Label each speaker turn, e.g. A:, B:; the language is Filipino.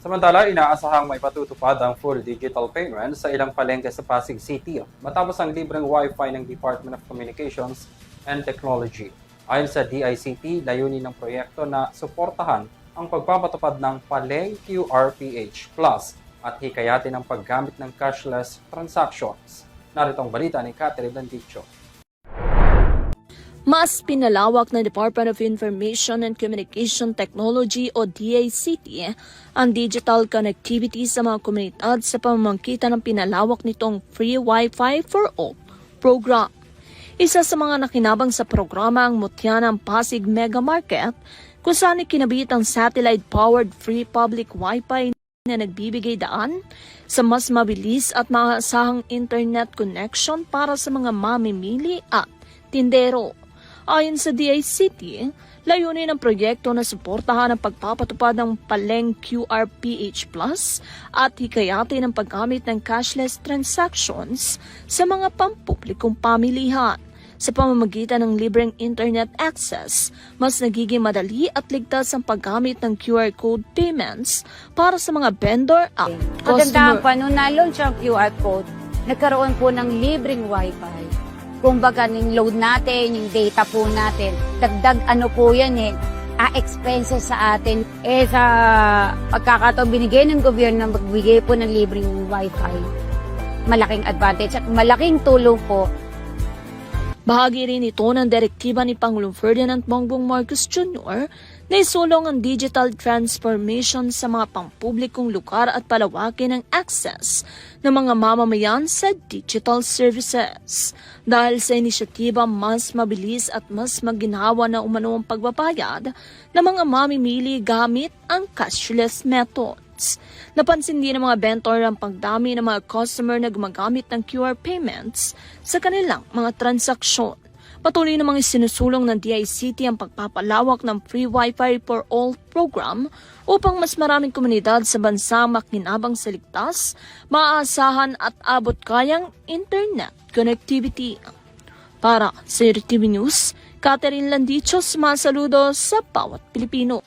A: Samantala, inaasahang may patutupad ang full digital payment sa ilang palengke sa Pasig City matapos ang libreng Wi-Fi ng Department of Communications and Technology. Ayon sa DICT, layunin ng proyekto na suportahan ang pagpapatupad ng Paleng QRPH Plus at hikayatin ang paggamit ng cashless transactions. Narito ang balita ni Catherine Landicho.
B: Mas pinalawak ng Department of Information and Communication Technology o DICT ang digital connectivity sa mga komunidad sa pamamagitan ng pinalawak nitong Free Wi-Fi for All program. Isa sa mga nakinabang sa programa ang Mutyanang Pasig Mega Market kung saan ikinabit ang satellite-powered free public Wi-Fi na nagbibigay daan sa mas mabilis at maasahang internet connection para sa mga mamimili at tindero. Ayon sa DICT, layunin ng proyekto na suportahan ang pagpapatupad ng Paleng QRPH Plus at hikayatin ang paggamit ng cashless transactions sa mga pampublikong pamilihan. Sa pamamagitan ng libreng internet access, mas nagiging madali at ligtas ang paggamit ng QR code payments para sa mga vendor at
C: Maganda
B: customer.
C: pa, nung na-launch ang QR code, nagkaroon po ng libreng Wi-Fi. Kumbaga, yung load natin, yung data po natin, dagdag ano po yan expenses sa atin. Sa pagkakataon, binigay ng gobyerno na magbigay po ng libreng Wi-Fi. Malaking advantage at malaking tulong po.
B: Bahagi rin ito ng direktiba ni Pangulong Ferdinand Bongbong Marcos Jr. na isulong ang digital transformation sa mga pampublikong lugar at palawakin ang access ng mga mamamayan sa digital services. Dahil sa inisyatiba, mas mabilis at mas maginhawa na umano ang pagbabayad ng mga mamimili gamit ang cashless methods. Napansin din ng mga vendor ang pagdami ng mga customer na gumagamit ng QR payments sa kanilang mga transaksyon. Patuloy namang isinusulong ng DICT ang pagpapalawak ng Free Wi-Fi for All program upang mas maraming komunidad sa bansa makinabang sa ligtas, maaasahan at abot-kayang internet connectivity. Para sa RTV News, Catherine Landicho, sumasaludo sa bawat Pilipino.